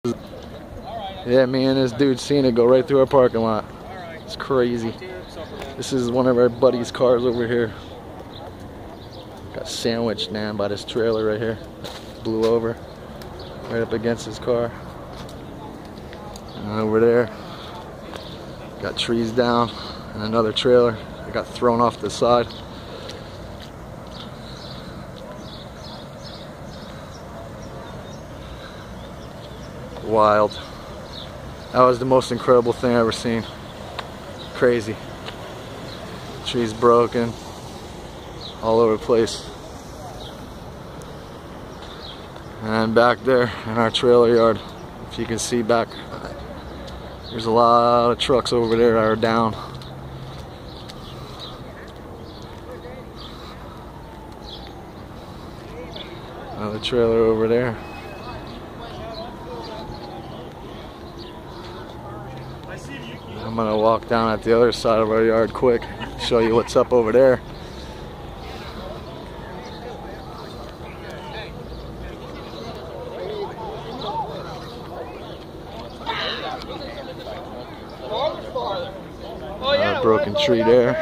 Yeah, me and this dude seen it go right through our parking lot. It's crazy. This is one of our buddy's cars over here. Got sandwiched, man, by this trailer right here. Blew over right up against his car. And over there, got trees down and another trailer that got thrown off the side. Wild. That was the most incredible thing I've ever seen. Crazy. Trees broken all over the place. And back there in our trailer yard, if you can see back, there's a lot of trucks over there that are down. Another trailer over there. I'm gonna walk down at the other side of our yard quick, show you what's up over there. A broken tree there.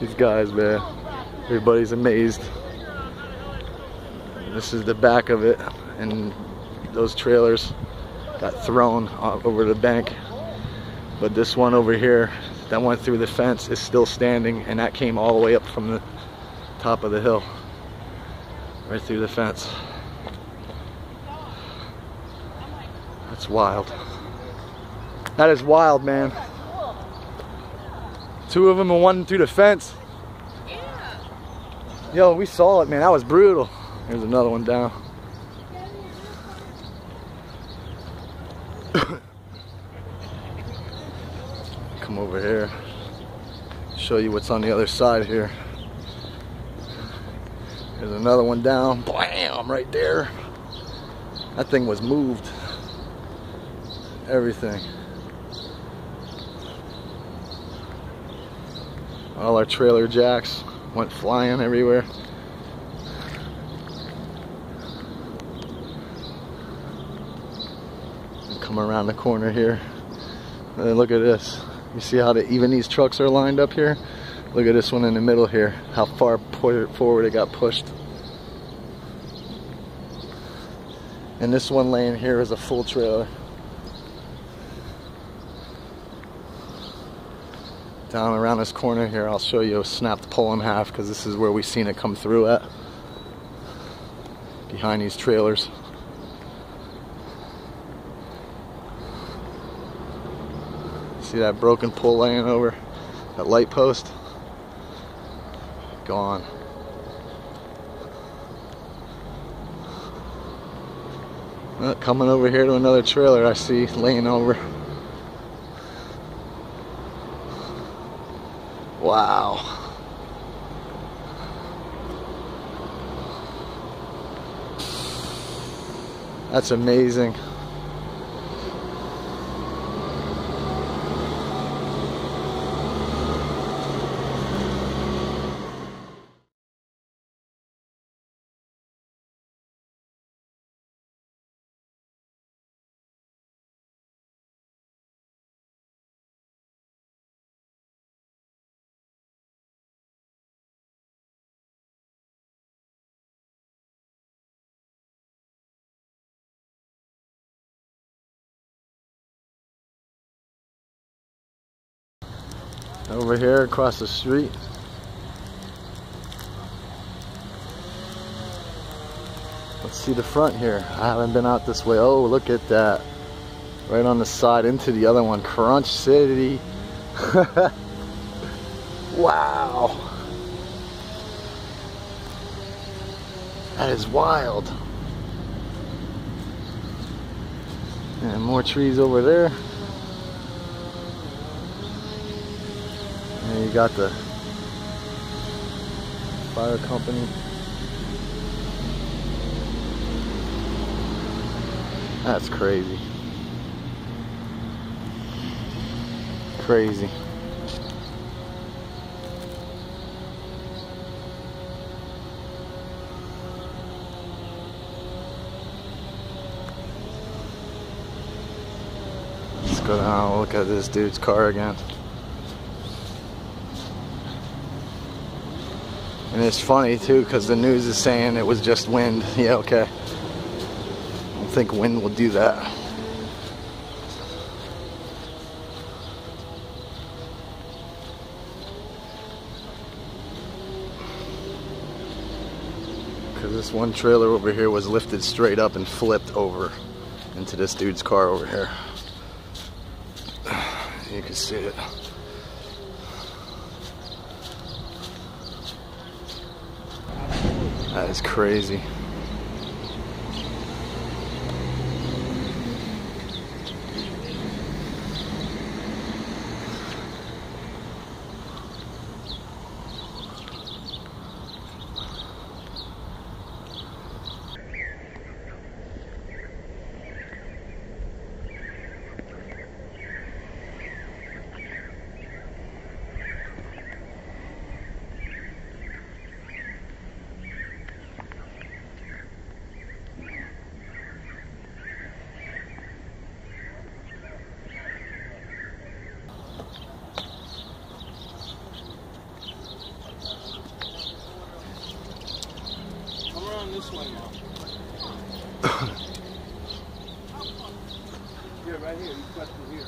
These guys, man, everybody's amazed. This is the back of it, and those trailers got thrown over the bank. But this one over here that went through the fence is still standing, and that came all the way up from the top of the hill, right through the fence. That's wild. That is wild, man. Two of them and one through the fence. Yo, we saw it, man. That was brutal. There's another one down. Come over here. Show you what's on the other side here. There's another one down. Blam! Right there. That thing was moved. Everything. All our trailer jacks went flying everywhere. Come around the corner here. And then look at this. You see how even these trucks are lined up here? Look at this one in the middle here. How far forward it got pushed. And this one laying here is a full trailer. Down around this corner here, I'll show you a snapped pole in half, because this is where we seen it come through at. Behind these trailers. See that broken pole laying over that light post? Gone. Coming over here to another trailer I see laying over. Wow. That's amazing. Over here across the street. Let's see the front here. I haven't been out this way. Oh, look at that. Right on the side into the other one. Crunch City. Wow. That is wild. And more trees over there. And you got the fire company. That's crazy. Crazy. Go down and look at this dude's car again. And it's funny too, because the news is saying it was just wind. Yeah, okay. I don't think wind will do that. Because this one trailer over here was lifted straight up and flipped over into this dude's car over here. You can see it. That is crazy. This way now. Here, right here. You press it here.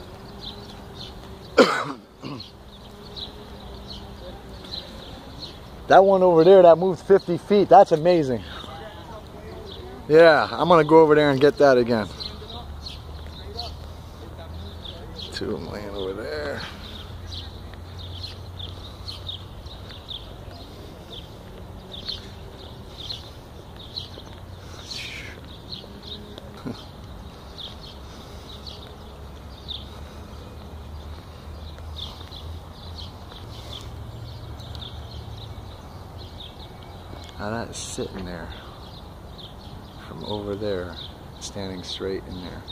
That one over there that moved 50 feet, that's amazing. Yeah, I'm gonna go over there and get that again. Two of them laying over there. Now that is sitting there from over there, standing straight in there.